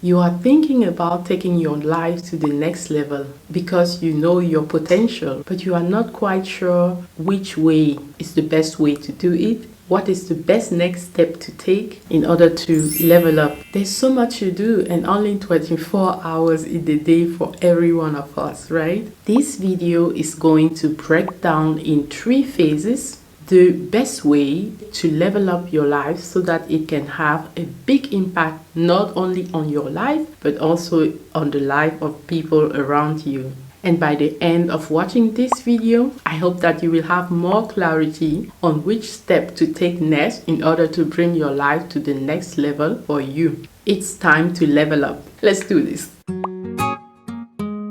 You are thinking about taking your life to the next level because you know your potential, but you are not quite sure which way is the best way to do it. What is the best next step to take in order to level up? There's so much to do and only 24 hours in the day for every one of us, right? This video is going to break down in 3 phases the best way to level up your life so that it can have a big impact not only on your life but also on the life of people around you. And by the end of watching this video, I hope that you will have more clarity on which step to take next in order to bring your life to the next level for you. It's time to level up. Let's do this.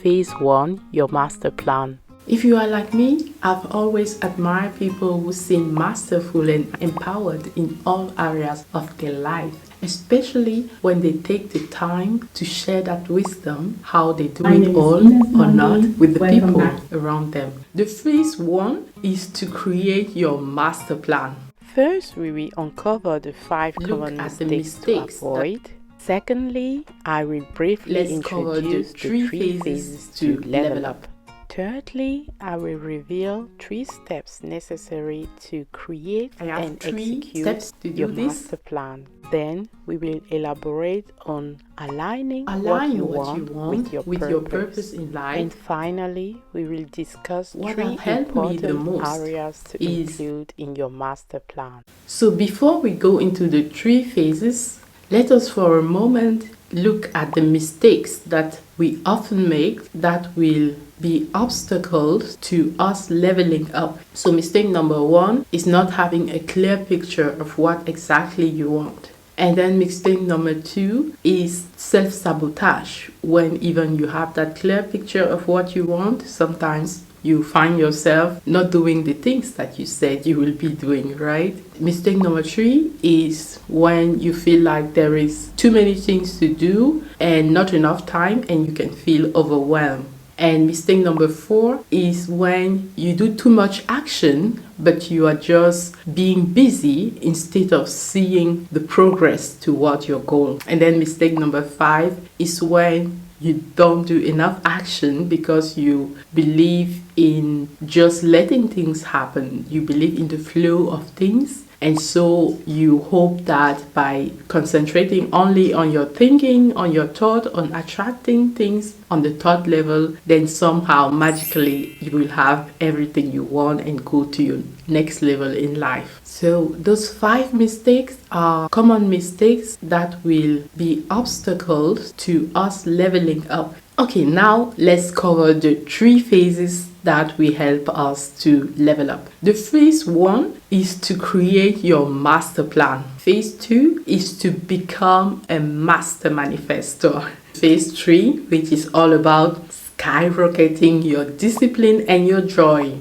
Phase 1, your master plan. If you are like me, I've always admired people who seem masterful and empowered in all areas of their life, especially when they take the time to share that wisdom, how they do it all or not with the people around them. The phase 1 is to create your master plan. First, we will uncover the 5 common mistakes to avoid. Secondly, I will briefly introduce the 3 phases to level up. Thirdly, I will reveal 3 steps necessary to create and execute your master plan. Then we will elaborate on aligning what you want with your purpose in life. And finally, we will discuss 3 important areas to include in your master plan. So before we go into the 3 phases, let us for a moment look at the mistakes that we often make that will be obstacles to us leveling up. So mistake number 1 is not having a clear picture of what exactly you want. And then mistake number 2 is self-sabotage. When even you have that clear picture of what you want, sometimes you find yourself not doing the things that you said you will be doing, right? Mistake number 3 is when you feel like there is too many things to do and not enough time and you can feel overwhelmed. And mistake number 4 is when you do too much action, but you are just being busy instead of seeing the progress toward your goal. And then mistake number 5 is when you don't do enough action because you believe in just letting things happen. You believe in the flow of things. And so you hope that by concentrating only on your thinking, on your thought, on attracting things on the thought level, then somehow magically you will have everything you want and go to your next level in life. So those 5 mistakes are common mistakes that will be obstacles to us leveling up. Okay, now let's cover the 3 phases that will help us to level up. The phase 1 is to create your master plan. Phase 2 is to become a master manifestor. Phase 3, which is all about skyrocketing your discipline and your joy.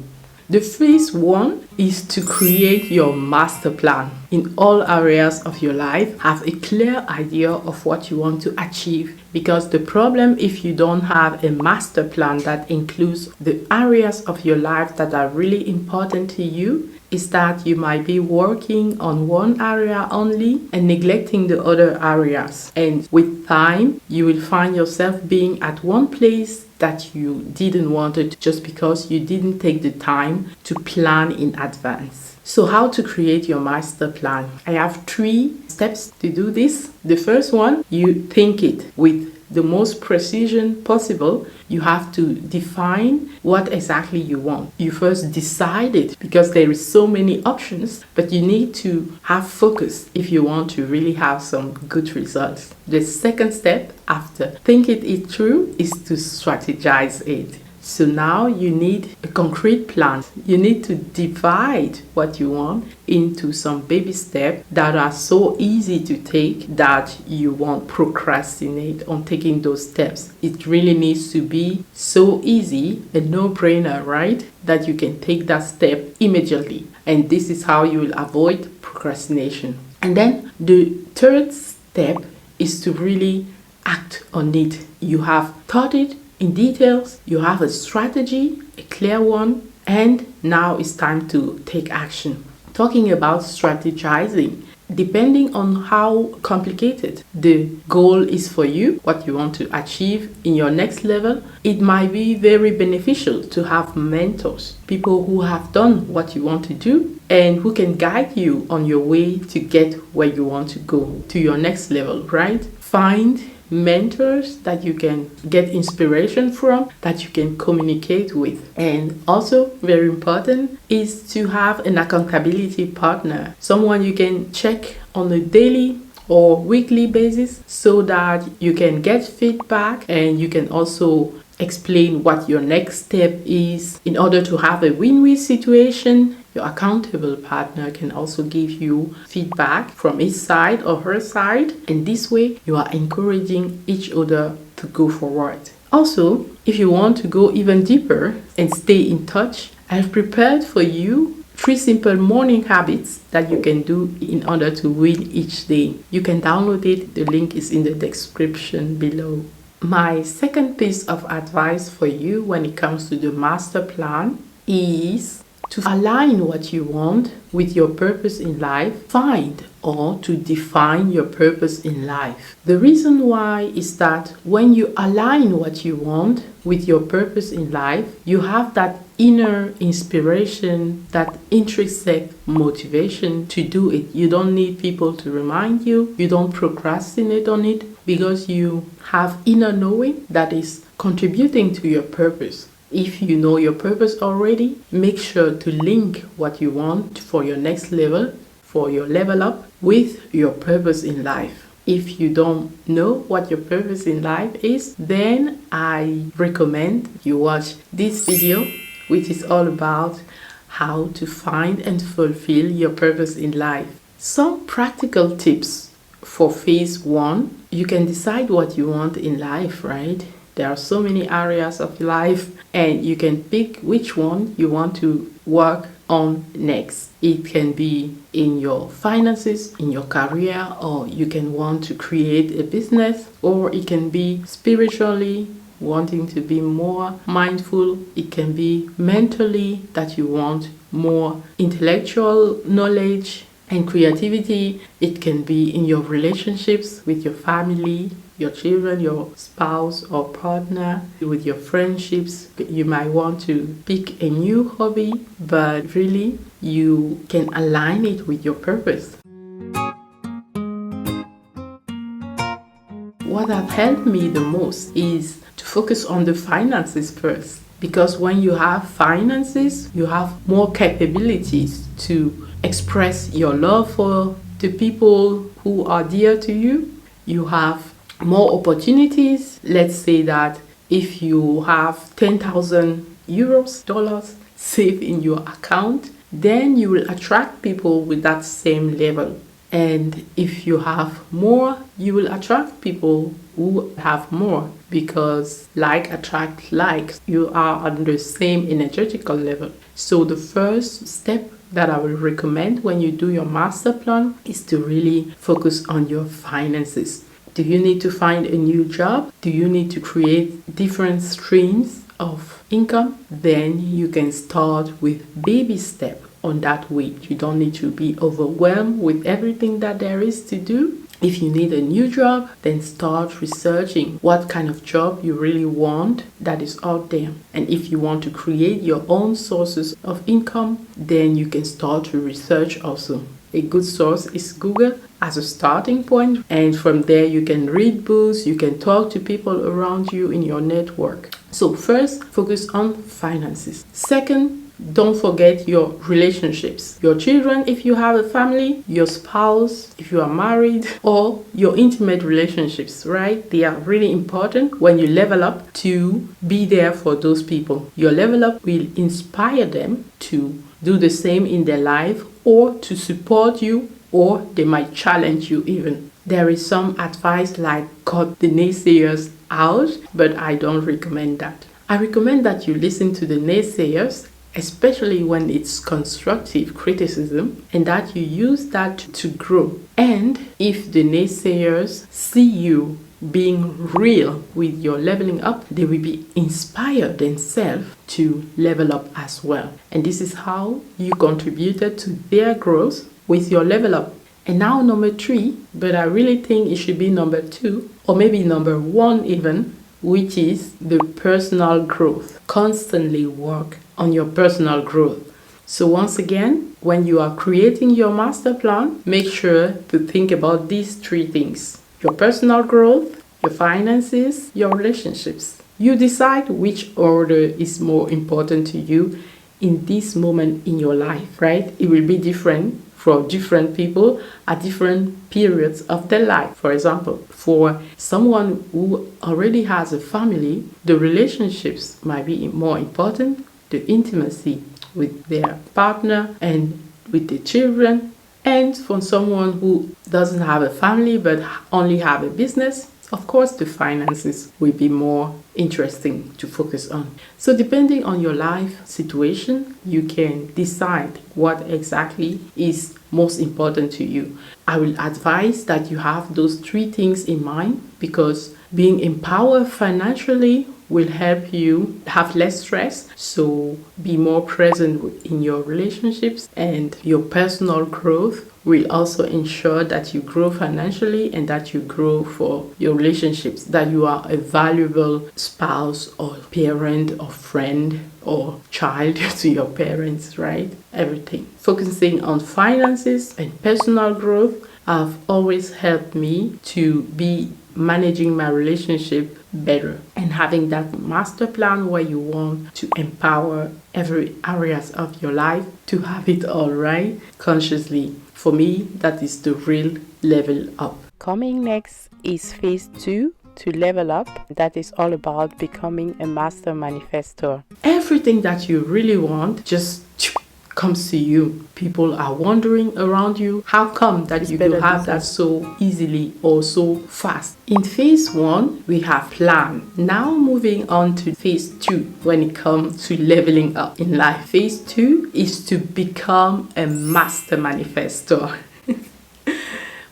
The phase 1 is to create your master plan. In all areas of your life, have a clear idea of what you want to achieve. Because the problem if you don't have a master plan that includes the areas of your life that are really important to you is that you might be working on one area only and neglecting the other areas. And with time, you will find yourself being at one place that you didn't want it just because you didn't take the time to plan in advance. So how to create your master plan? I have 3 steps to do this. The first one, you think it with the most precision possible. You have to define what exactly you want. You first decide it because there is so many options, but you need to have focus if you want to really have some good results. The second step after thinking it through is to strategize it. So now you need a concrete plan. You need to divide what you want into some baby steps that are so easy to take that you won't procrastinate on taking those steps. It really needs to be so easy, a no-brainer, right? That you can take that step immediately. And this is how you will avoid procrastination. And then the third step is to really act on it. You have thought it in details, you have a strategy, a clear one, and now it's time to take action. Talking about strategizing, depending on how complicated the goal is for you, what you want to achieve in your next level, it might be very beneficial to have mentors, people who have done what you want to do and who can guide you on your way to get where you want to go, to your next level, right? Find mentors that you can get inspiration from, that you can communicate with. And also very important is to have an accountability partner, someone you can check on a daily or weekly basis so that you can get feedback and you can also explain what your next step is in order to have a win-win situation. Your accountable partner can also give you feedback from his side or her side, and this way you are encouraging each other to go forward. Also, if you want to go even deeper and stay in touch, I've prepared for you 3 simple morning habits that you can do in order to win each day. You can download it, the link is in the description below. My second piece of advice for you when it comes to the master plan is to align what you want with your purpose in life. Find or to define your purpose in life. The reason why is that when you align what you want with your purpose in life, you have that inner inspiration, that intrinsic motivation to do it. You don't need people to remind you. You don't procrastinate on it because you have inner knowing that is contributing to your purpose. If you know your purpose already, make sure to link what you want for your next level, for your level up, with your purpose in life. If you don't know what your purpose in life is, then I recommend you watch this video, which is all about how to find and fulfill your purpose in life. Some practical tips for phase 1. You can decide what you want in life, right? There are so many areas of life and you can pick which one you want to work on next. It can be in your finances, in your career, or you can want to create a business, or it can be spiritually, wanting to be more mindful. It can be mentally, that you want more intellectual knowledge and creativity. It can be in your relationships with your family, your children, your spouse or partner, with your friendships. You might want to pick a new hobby, but really you can align it with your purpose. What has helped me the most is to focus on the finances first, because when you have finances, you have more capabilities to express your love for the people who are dear to you. You have more opportunities. Let's say that if you have 10,000 euros, dollars saved in your account, then you will attract people with that same level. And if you have more, you will attract people who have more, because like attract like. You are on the same energetical level. So the first step that I will recommend when you do your master plan is to really focus on your finances. Do you need to find a new job? Do you need to create different streams of income? Then you can start with baby step on that way. You don't need to be overwhelmed with everything that there is to do. If you need a new job, then start researching what kind of job you really want that is out there. And if you want to create your own sources of income, then you can start to research also. A good source is Google as a starting point, and from there you can read books, you can talk to people around you in your network. So first, focus on finances. Second, don't forget your relationships. Your children, if you have a family, your spouse, if you are married, or your intimate relationships, right? They are really important when you level up to be there for those people. Your level up will inspire them to do the same in their life, or to support you, or they might challenge you even. There is some advice like cut the naysayers out, but I don't recommend that. I recommend that you listen to the naysayers, especially when it's constructive criticism, and that you use that to grow. And if the naysayers see you being real with your leveling up, they will be inspired themselves to level up as well. And this is how you contributed to their growth with your level up. And now number 3, but I really think it should be number 2 or maybe number 1 even, which is the personal growth. Constantly work on your personal growth. So once again, when you are creating your master plan, make sure to think about these 3 things: your personal growth, your finances, your relationships. You decide which order is more important to you in this moment in your life, right? It will be different for different people at different periods of their life. For example, for someone who already has a family, the relationships might be more important, the intimacy with their partner and with the children. And for someone who doesn't have a family but only have a business, of course the finances will be more interesting to focus on. So depending on your life situation, you can decide what exactly is most important to you. I will advise that you have those 3 things in mind, because being empowered financially will help you have less stress, so be more present in your relationships, and your personal growth will also ensure that you grow financially and that you grow for your relationships, that you are a valuable spouse or parent or friend or child to your parents, right? Everything. Focusing on finances and personal growth have always helped me to be managing my relationship better, and having that master plan where you want to empower every areas of your life to have it all right consciously. For me, that is the real level up. Coming next is phase 2 to level up. That is all about becoming a master manifestor. Everything that you really want just comes to you. People are wondering around you, how come that you can have that so easily or so fast? In phase 1, we have plan. Now moving on to phase 2 when it comes to leveling up in life. Phase 2 is to become a master manifestor.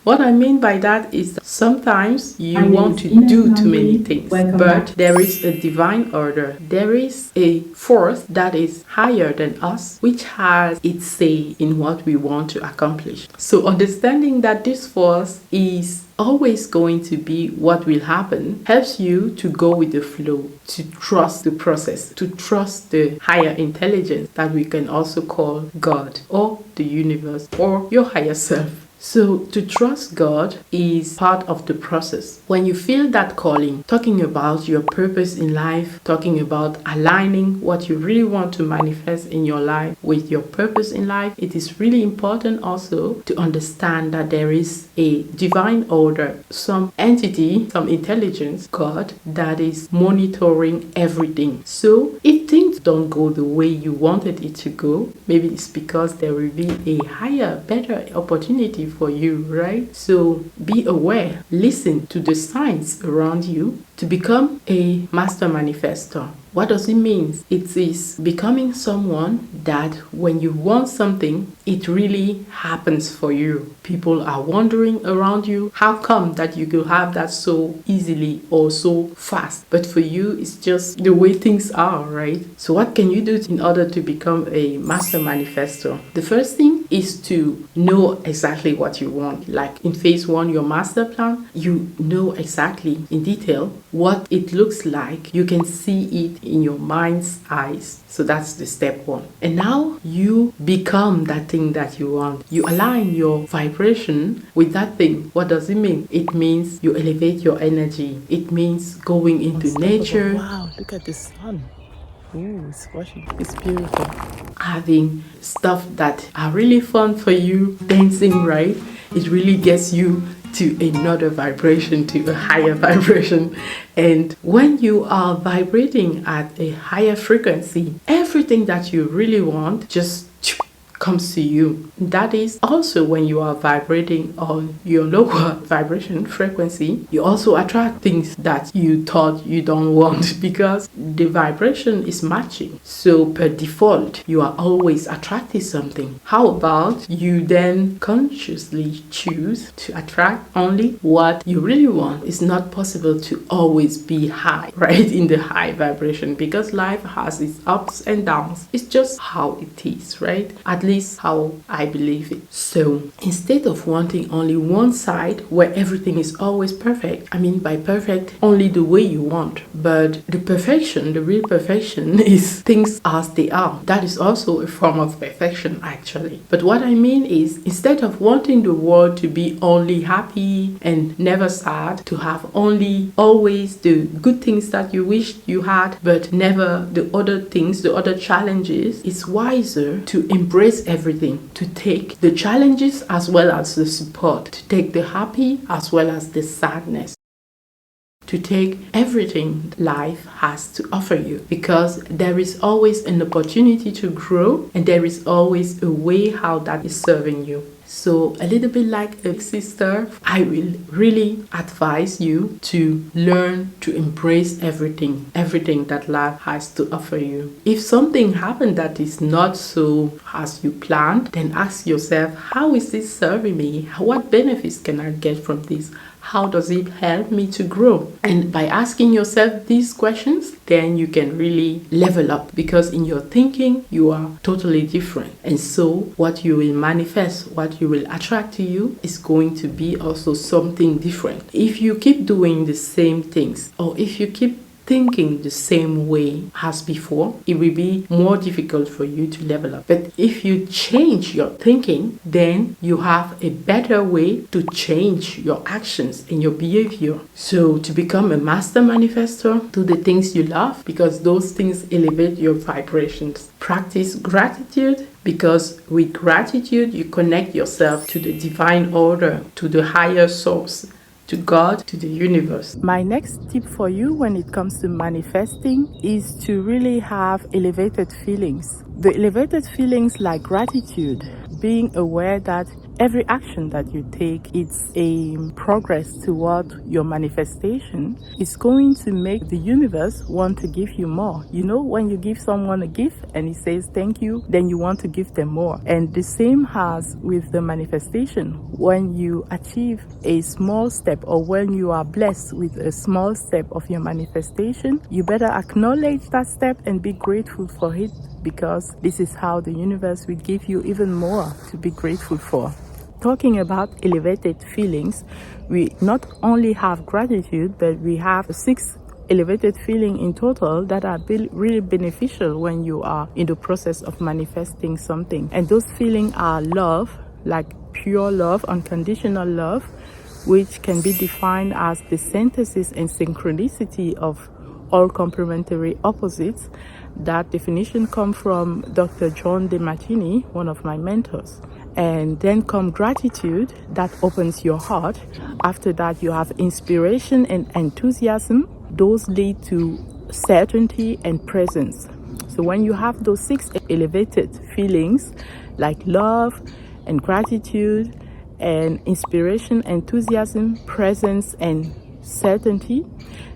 What I mean by that is that sometimes you want to do too many things, but there is a divine order. There is a force that is higher than us, which has its say in what we want to accomplish. So understanding that this force is always going to be what will happen helps you to go with the flow, to trust the process, to trust the higher intelligence that we can also call God or the universe or your higher self. So to trust God is part of the process. When you feel that calling, talking about your purpose in life, talking about aligning what you really want to manifest in your life with your purpose in life, it is really important also to understand that there is a divine order, some entity, some intelligence, God, that is monitoring everything. So if things don't go the way you wanted it to go, maybe it's because there will be a higher, better opportunity for you, right? So be aware, listen to the signs around you to become a master manifestor. What does it mean? It is becoming someone that when you want something, it really happens for you. People are wondering around you, how come that you could have that so easily or so fast? But for you, it's just the way things are, right? So what can you do in order to become a master manifestor? The first thing is to know exactly what you want. Like in phase 1, your master plan, you know exactly in detail what it looks like. You can see it in your mind's eyes. So that's the step 1. And now you become that thing that you want. You align your vibration with that thing. What does it mean? It means you elevate your energy. It means going into nature. Wow, look at the sun. Ooh, it's washing. It's beautiful. Having stuff that are really fun for you, dancing, right? It really gets you to another vibration, to a higher vibration. And when you are vibrating at a higher frequency, everything that you really want just comes to you. That is also when you are vibrating on your lower vibration frequency, you also attract things that you thought you don't want because the vibration is matching. So per default, you are always attracting something. How about you then consciously choose to attract only what you really want? It's not possible to always be high, right? In the high vibration, because life has its ups and downs. It's just how it is, right? At least how I believe it. So instead of wanting only one side where everything is always perfect, I mean by perfect, only the way you want, but the perfection, the real perfection is things as they are. That is also a form of perfection actually. But what I mean is, instead of wanting the world to be only happy and never sad, to have only always the good things that you wished you had, but never the other things, the other challenges, it's wiser to embrace everything, to take the challenges as well as the support, to take the happy as well as the sadness, to take everything life has to offer you, because there is always an opportunity to grow and there is always a way how that is serving you. So a little bit like a sister, I will really advise you to learn to embrace everything that life has to offer you. If something happened that is not so as you planned, then ask yourself, how is this serving me? What benefits can I get from this? How does it help me to grow? And by asking yourself these questions, then you can really level up, because in your thinking, you are totally different. And so what you will manifest, what you will attract to you is going to be also something different. If you keep doing the same things, or if you keep thinking the same way as before, it will be more difficult for you to level up. But if you change your thinking, then you have a better way to change your actions and your behavior. So to become a master manifestor, do the things you love, because those things elevate your vibrations. Practice gratitude, because with gratitude you connect yourself to the divine order, to the higher source, to God, to the universe. My next tip for you when it comes to manifesting is to really have elevated feelings. The elevated feelings like gratitude, being aware that every action that you take, it's a progress toward your manifestation. It's going to make the universe want to give you more. You know, when you give someone a gift and he says thank you, then you want to give them more. And the same as with the manifestation. When you achieve a small step, or when you are blessed with a small step of your manifestation, you better acknowledge that step and be grateful for it, because this is how the universe will give you even more to be grateful for. Talking about elevated feelings, we not only have gratitude, but we have 6 elevated feelings in total that are really beneficial when you are in the process of manifesting something. And those feelings are love, like pure love, unconditional love, which can be defined as the synthesis and synchronicity of all complementary opposites. That definition comes from Dr. John DeMartini, one of my mentors. And then come gratitude, that opens your heart. After that, you have inspiration and enthusiasm. Those lead to certainty and presence. So when you have those 6 elevated feelings like love and gratitude and inspiration, enthusiasm, presence, and certainty,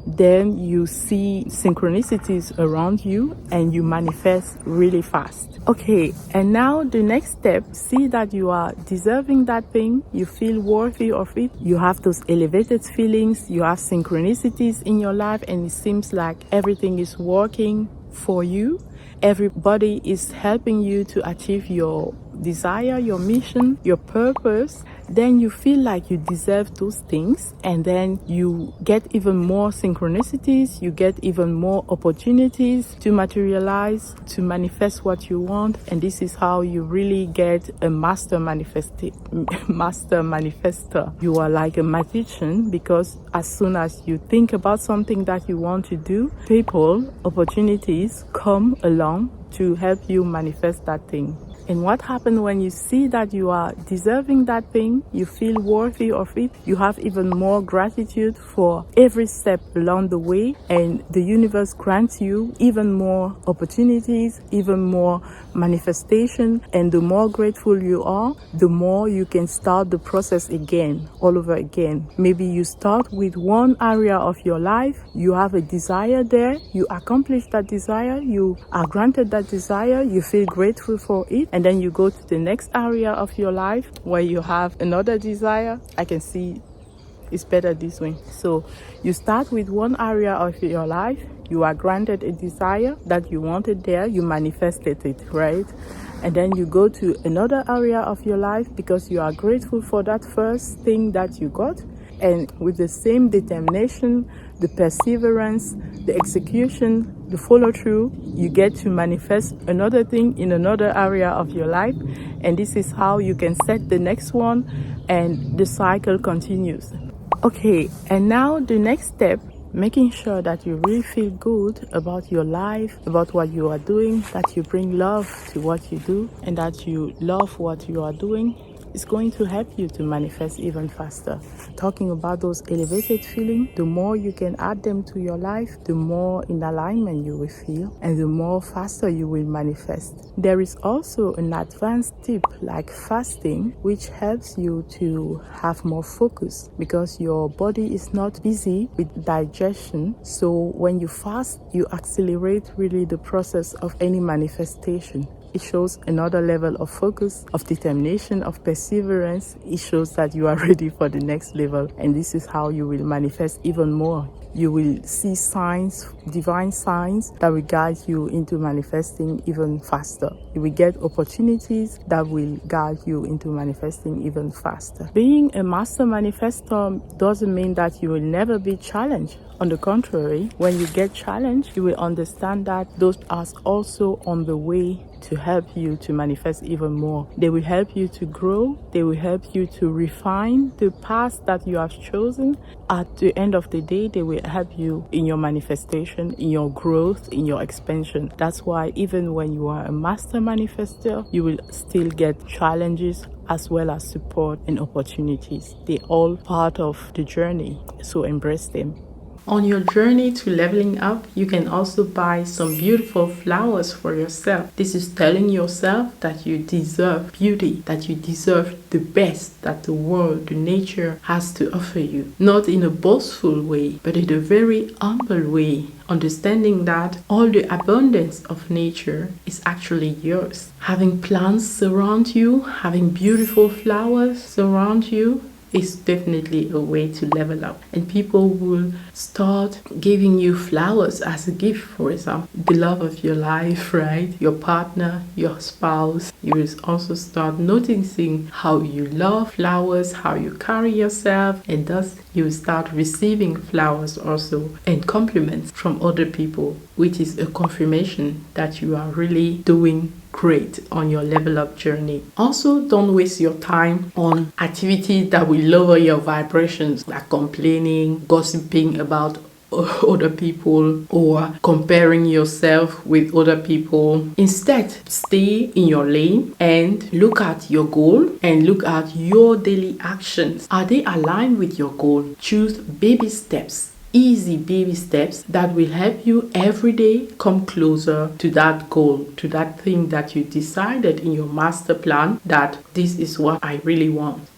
then you see synchronicities around you and you manifest really fast. Okay, and now the next step, see that you are deserving that thing, you feel worthy of it, you have those elevated feelings, you have synchronicities in your life, and it seems like everything is working for you. Everybody is helping you to achieve your desire, your mission, your purpose. Then you feel like you deserve those things, and then you get even more synchronicities, you get even more opportunities to materialize, to manifest what you want. And this is how you really get a master manifestor. You are like a magician, because as soon as you think about something that you want to do, people, opportunities come along to help you manifest that thing. And what happens when you see that you are deserving that thing, you feel worthy of it, you have even more gratitude for every step along the way, and the universe grants you even more opportunities, even more manifestation. And the more grateful you are, the more you can start the process again, all over again. Maybe you start with one area of your life, you have a desire there, you accomplish that desire, you are granted that desire, you feel grateful for it, and then you go to the next area of your life where you have another desire. I can see It's better this way. So you start with one area of your life. You are granted a desire that you wanted there. You manifested it, right? And then you go to another area of your life because you are grateful for that first thing that you got. And with the same determination, the perseverance, the execution, the follow through, you get to manifest another thing in another area of your life. And this is how you can set the next one, and the cycle continues. Okay, and now the next step, making sure that you really feel good about your life, about what you are doing, that you bring love to what you do, and that you love what you are doing, is going to help you to manifest even faster. Talking about those elevated feelings, the more you can add them to your life, the more in alignment you will feel, and the more faster you will manifest. There is also an advanced tip like fasting, which helps you to have more focus because your body is not busy with digestion. So when you fast, you accelerate really the process of any manifestation. It shows another level of focus, of determination, of perseverance. It shows that you are ready for the next level. And this is how you will manifest even more. You will see signs, divine signs that will guide you into manifesting even faster. You will get opportunities that will guide you into manifesting even faster. Being a master manifestor doesn't mean that you will never be challenged. On the contrary, when you get challenged, you will understand that those are also on the way to help you to manifest even more. They will help you to grow. They will help you to refine the path that you have chosen. At the end of the day, they will help you in your manifestation, in your growth, in your expansion. That's why even when you are a master manifestor, you will still get challenges as well as support and opportunities. They're all part of the journey, so embrace them. On your journey to leveling up, you can also buy some beautiful flowers for yourself. This is telling yourself that you deserve beauty, that you deserve the best that the world, the nature has to offer you. Not in a boastful way, but in a very humble way, understanding that all the abundance of nature is actually yours. Having plants surround you, having beautiful flowers surround you, is definitely a way to level up. And people will start giving you flowers as a gift, for example, the love of your life, right? Your partner, your spouse. You will also start noticing how you love flowers, how you carry yourself, and thus you will start receiving flowers also and compliments from other people, which is a confirmation that you are really doing great on your level up journey. Also, don't waste your time on activities that will lower your vibrations, like complaining, gossiping about other people, or comparing yourself with other people. Instead, stay in your lane and look at your goal and look at your daily actions. Are they aligned with your goal? Choose baby steps. Easy baby steps that will help you every day come closer to that goal, to that thing that you decided in your master plan that this is what I really want.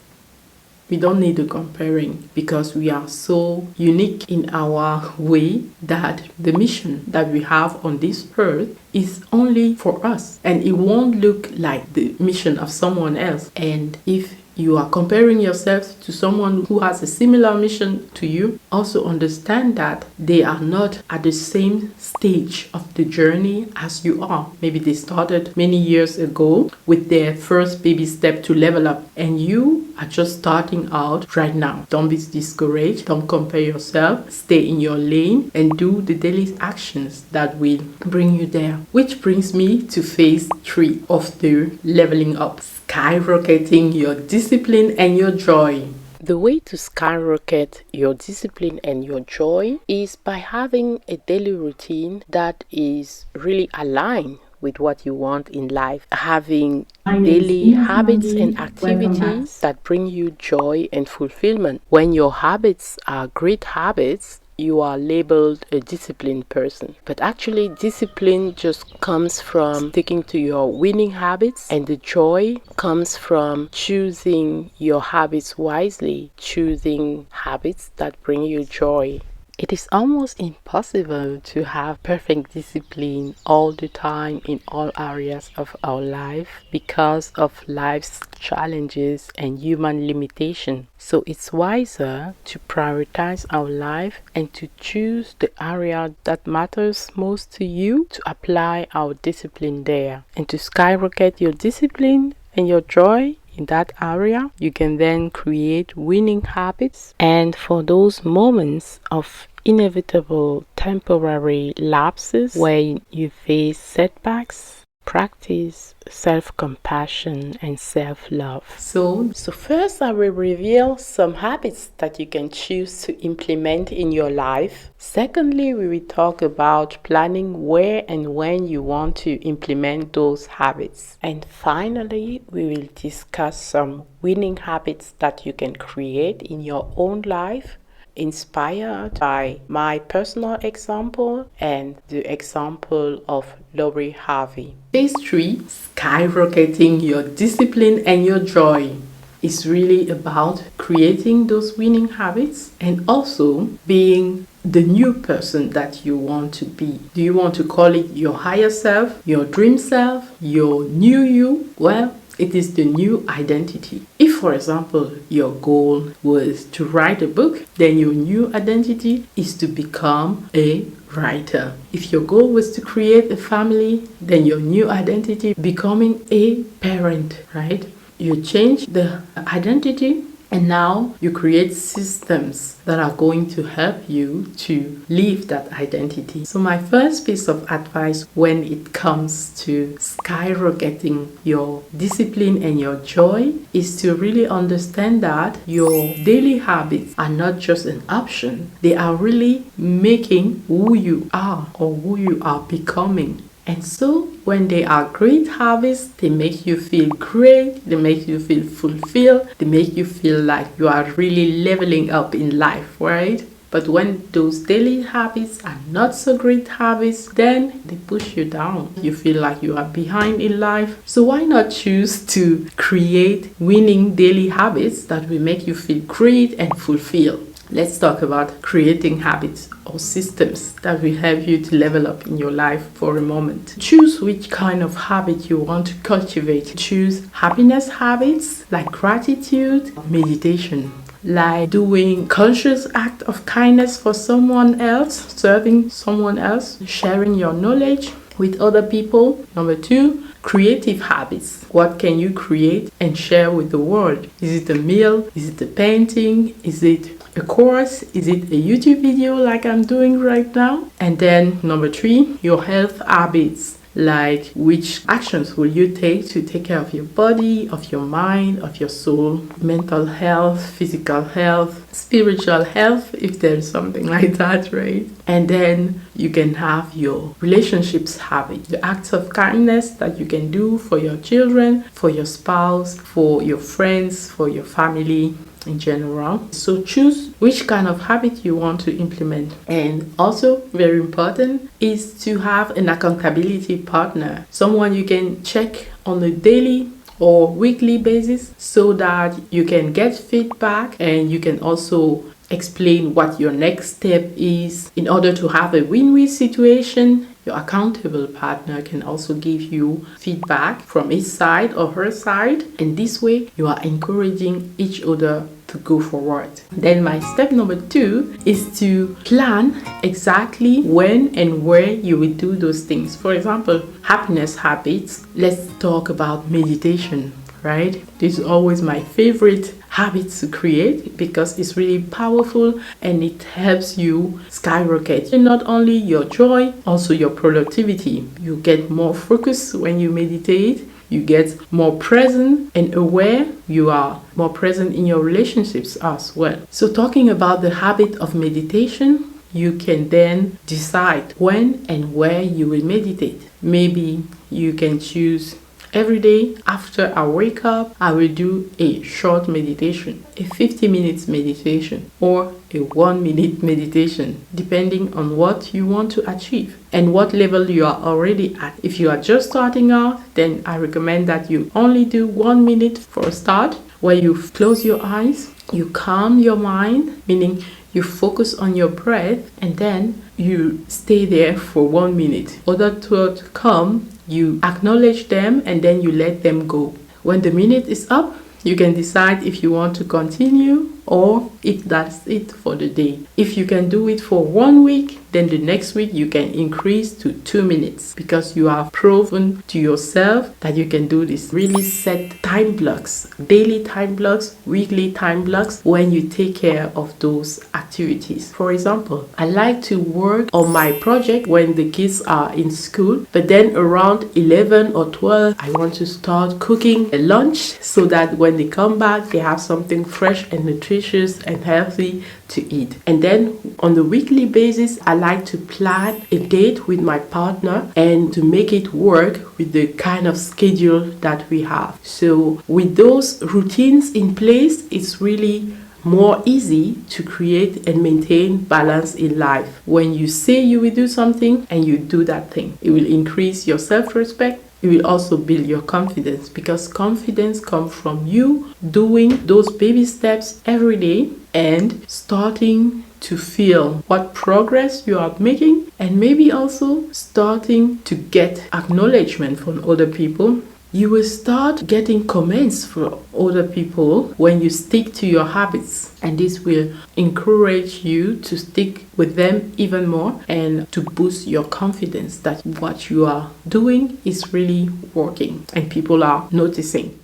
We don't need to comparing because we are so unique in our way that the mission that we have on this earth is only for us, and it won't look like the mission of someone else. And if you are comparing yourself to someone who has a similar mission to you, also understand that they are not at the same stage of the journey as you are. Maybe they started many years ago with their first baby step to level up, and you are just starting out right now. Don't be discouraged. Don't compare yourself. Stay in your lane and do the daily actions that will bring you there. Which brings me to phase 3 of the leveling up. Skyrocketing your discipline and your joy. The way to skyrocket your discipline and your joy is by having a daily routine that is really aligned with what you want in life. Having daily habits and activities that bring you joy and fulfillment. When your habits are great habits, you are labeled a disciplined person. But actually, discipline just comes from sticking to your winning habits, and the joy comes from choosing your habits wisely, choosing habits that bring you joy. It is almost impossible to have perfect discipline all the time in all areas of our life because of life's challenges and human limitation. So it's wiser to prioritize our life and to choose the area that matters most to you, to apply our discipline there, and to skyrocket your discipline and your joy in that area. You can then create winning habits, and for those moments of inevitable temporary lapses where you face setbacks, practice self-compassion and self-love. So first I will reveal some habits that you can choose to implement in your life. Secondly, we will talk about planning where and when you want to implement those habits. And finally, we will discuss some winning habits that you can create in your own life, inspired by my personal example and the example of Lori Harvey. Phase 3, skyrocketing your discipline and your joy, is really about creating those winning habits and also being the new person that you want to be. Do you want to call it your higher self, your dream self, your new you? Well, it is the new identity. If, for example, your goal was to write a book, then your new identity is to become a writer. If your goal was to create a family, then your new identity becoming a parent, right? You change the identity and now you create systems that are going to help you to live that identity. So my first piece of advice when it comes to skyrocketing your discipline and your joy is to really understand that your daily habits are not just an option. They are really making who you are or who you are becoming. And so when they are great habits, they make you feel great, they make you feel fulfilled, they make you feel like you are really leveling up in life, right? But when those daily habits are not so great habits, then they push you down. You feel like you are behind in life. So why not choose to create winning daily habits that will make you feel great and fulfilled? Let's talk about creating habits or systems that will help you to level up in your life for a moment. Choose which kind of habit you want to cultivate. Choose happiness habits like gratitude, meditation, like doing conscious act of kindness for someone else, serving someone else, sharing your knowledge with other people. Number 2, creative habits. What can you create and share with the world? Is it a meal? Is it a painting? Is it a course? Is it a YouTube video like I'm doing right now? And then number 3, your health habits. Like which actions will you take to take care of your body, of your mind, of your soul, mental health, physical health, spiritual health, if there's something like that, right? And then you can have your relationships habit, the acts of kindness that you can do for your children, for your spouse, for your friends, for your family in general. So choose which kind of habit you want to implement. And also very important is to have an accountability partner, someone you can check on a daily or weekly basis so that you can get feedback and you can also explain what your next step is in order to have a win-win situation. Your accountable partner can also give you feedback from his side or her side, and this way you are encouraging each other to go forward. Then my step number 2 is to plan exactly when and where you will do those things. For example, happiness habits. Let's talk about meditation, right? This is always my favorite habit to create because it's really powerful and it helps you skyrocket not only your joy, also your productivity. You get more focus when you meditate. You get more present and aware. You are more present in your relationships as well. So talking about the habit of meditation, you can then decide when and where you will meditate. Maybe you can choose every day after I wake up, I will do a short meditation, a 50 minutes meditation or a 1 minute meditation, depending on what you want to achieve and what level you are already at. If you are just starting out, then I recommend that you only do 1 minute for a start. When you close your eyes, you calm your mind, meaning you focus on your breath, and then you stay there for 1 minute. Other thoughts come, you acknowledge them, and then you let them go. When the minute is up, you can decide if you want to continue or if that's it for the day. If you can do it for 1 week, then the next week you can increase to 2 minutes because you have proven to yourself that you can do this. Really set time blocks, daily time blocks, weekly time blocks when you take care of those activities. For example, I like to work on my project when the kids are in school, but then around 11 or 12, I want to start cooking a lunch so that when they come back, they have something fresh and nutritious and healthy to eat. And then on the weekly basis, I like to plan a date with my partner and to make it work with the kind of schedule that we have. So with those routines in place, it's really more easy to create and maintain balance in life. When you say you will do something and you do that thing, it will increase your self-respect. It will also build your confidence, because confidence comes from you doing those baby steps every day and starting to feel what progress you are making, and maybe also starting to get acknowledgement from other people. You will start getting comments from other people when you stick to your habits, and this will encourage you to stick with them even more and to boost your confidence that what you are doing is really working and people are noticing.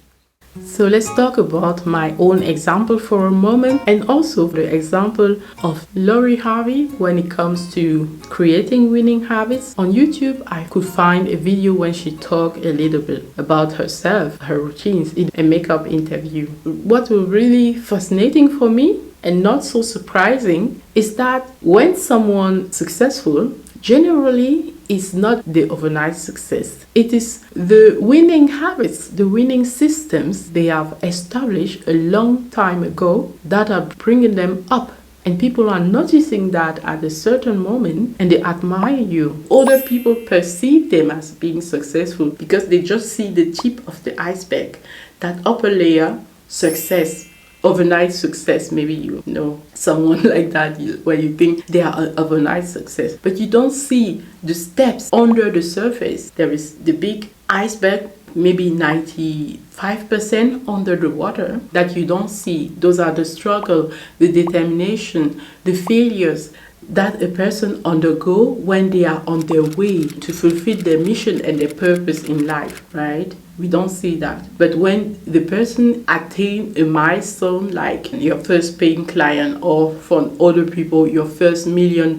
So let's talk about my own example for a moment, and also the example of Lori Harvey when it comes to creating winning habits. On YouTube, I could find a video when she talked a little bit about herself, her routines in a makeup interview. What was really fascinating for me and not so surprising is that when someone successful, generally it's not the overnight success. It is the winning habits, the winning systems they have established a long time ago that are bringing them up. And people are noticing that at a certain moment and they admire you. Other people perceive them as being successful because they just see the tip of the iceberg, that upper layer, success. Overnight success, maybe you know someone like that where you think they are an overnight success, but you don't see the steps under the surface. There is the big iceberg, maybe 95% under the water that you don't see. Those are the struggle, the determination, the failures that a person undergo when they are on their way to fulfill their mission and their purpose in life, right? We don't see that. But when the person attains a milestone, like your first paying client, or for other people, your first $1 million,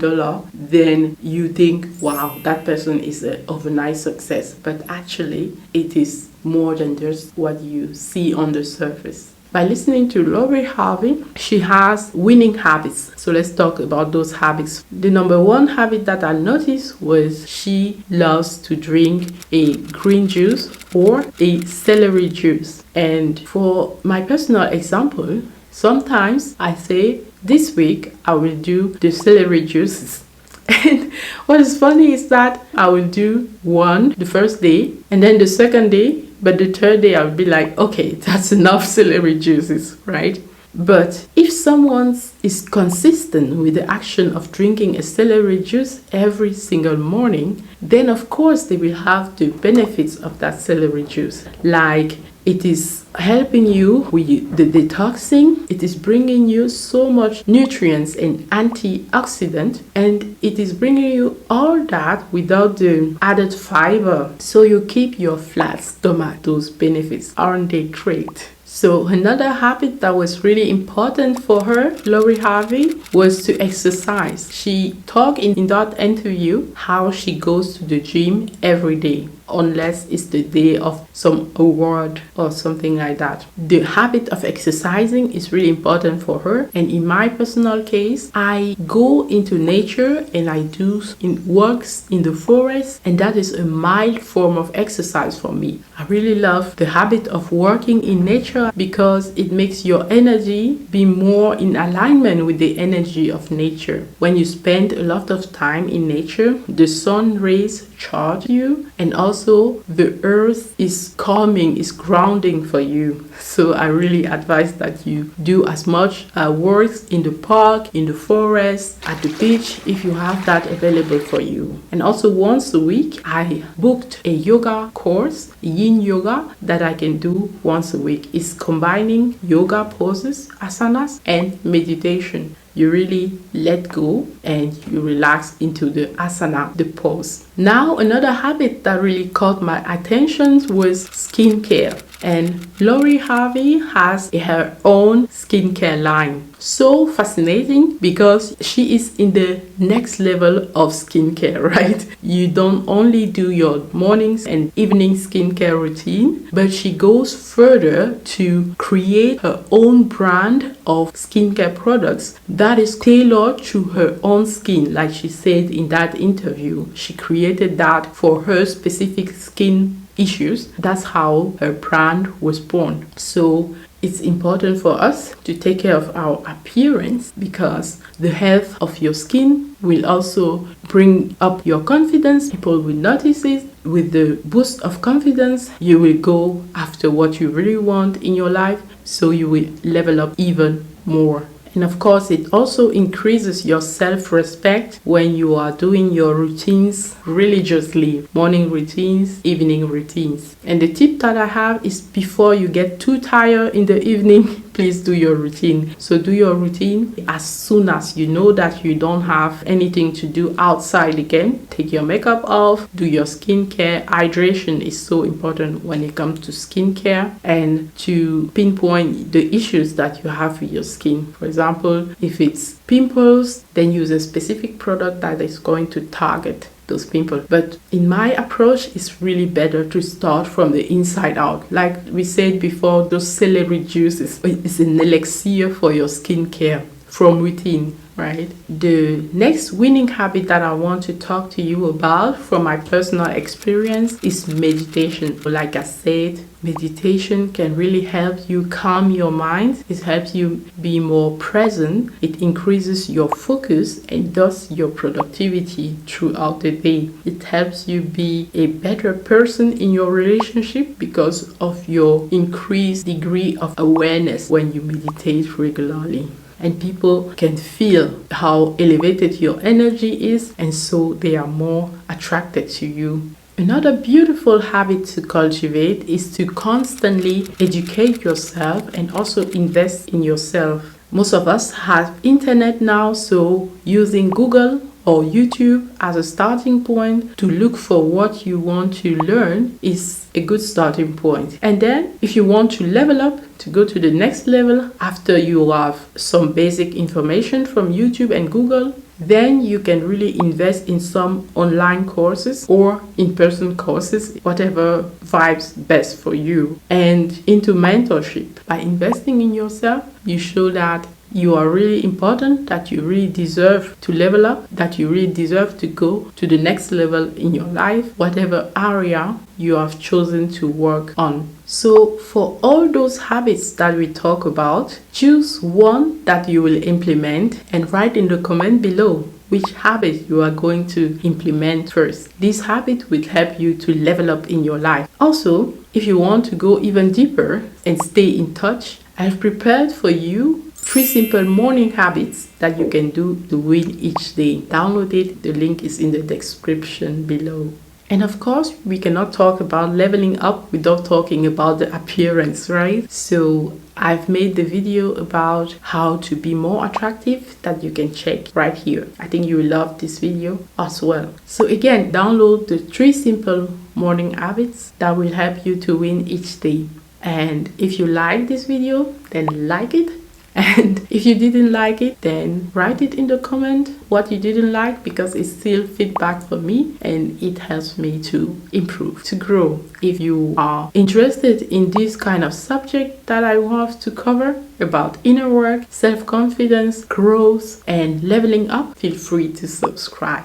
then you think, wow, that person is an overnight success. But actually, it is more than just what you see on the surface. By listening to Lori Harvey, she has winning habits. So let's talk about those habits. The number one habit that I noticed was she loves to drink a green juice or a celery juice. And for my personal example, sometimes I say, this week I will do the celery juices. And what is funny is that I will do one the first day, and then the second day, but the third day I'll be like, okay, that's enough celery juices, right? But if someone is consistent with the action of drinking a celery juice every single morning, then of course they will have the benefits of that celery juice. Like, it is helping you with the detoxing. It is bringing you so much nutrients and antioxidant, and it is bringing you all that without the added fiber. So you keep your flat stomach. Those benefits, aren't they great? So another habit that was really important for her, Lori Harvey, was to exercise. She talked in that interview how she goes to the gym every day, unless it's the day of some award or something like that. The habit of exercising is really important for her. And in my personal case, I go into nature and I do walks in the forest, and that is a mild form of exercise for me. I really love the habit of working in nature because it makes your energy be more in alignment with the energy of nature. When you spend a lot of time in nature, the sun rays charge you, and also also the earth is calming, is grounding for you. So I really advise that you do as much work in the park, in the forest, at the beach, if you have that available for you. And also once a week, I booked a yoga course, yin yoga, that I can do once a week. It's combining yoga poses, asanas, and meditation. You really let go and you relax into the asana, the pose. Now, another habit that really caught my attention was skincare. And Lori Harvey has her own skincare line. So fascinating because she is in the next level of skincare, right? You don't only do your mornings and evening skincare routine, but she goes further to create her own brand of skincare products that is tailored to her own skin. Like she said in that interview, she created that for her specific skin issues. That's how her brand was born. So it's important for us to take care of our appearance because the health of your skin will also bring up your confidence. People will notice it. With the boost of confidence, you will go after what you really want in your life, so you will level up even more. And of course, it also increases your self-respect when you are doing your routines religiously, morning routines, evening routines. And the tip that I have is before you get too tired in the evening, please do your routine. So do your routine as soon as you know that you don't have anything to do outside again. Take your makeup off, do your skincare. Hydration is so important when it comes to skincare and to pinpoint the issues that you have with your skin. For example, if it's pimples, then use a specific product that is going to target those pimples. But in my approach, it's really better to start from the inside out. Like we said before, those celery juices is an elixir for your skincare from within, right? The next winning habit that I want to talk to you about from my personal experience is meditation. Like I said, meditation can really help you calm your mind. It helps you be more present. It increases your focus and thus your productivity throughout the day. It helps you be a better person in your relationship because of your increased degree of awareness when you meditate regularly. And people can feel how elevated your energy is, and so they are more attracted to you. Another beautiful habit to cultivate is to constantly educate yourself and also invest in yourself. Most of us have internet now, so using Google or YouTube as a starting point to look for what you want to learn is a good starting point. And then if you want to level up, to go to the next level after you have some basic information from YouTube and Google, then you can really invest in some online courses or in-person courses, whatever vibes best for you, and into mentorship. By investing in yourself, you show that you are really important, that you really deserve to level up, that you really deserve to go to the next level in your life, whatever area you have chosen to work on. So for all those habits that we talk about, choose one that you will implement and write in the comment below which habit you are going to implement first. This habit will help you to level up in your life. Also, if you want to go even deeper and stay in touch, I've prepared for you 3 simple morning habits that you can do to win each day. Download it. The link is in the description below. And of course, we cannot talk about leveling up without talking about the appearance, right? So I've made the video about how to be more attractive that you can check right here. I think you will love this video as well. So again, download the 3 simple morning habits that will help you to win each day. And if you like this video, then like it. And if you didn't like it, then write it in the comment what you didn't like, because it's still feedback for me and it helps me to improve, to grow. If you are interested in this kind of subject that I want to cover about inner work, self-confidence, growth, and leveling up, feel free to subscribe.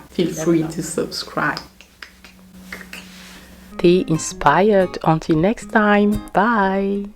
Stay inspired. Until next time. Bye.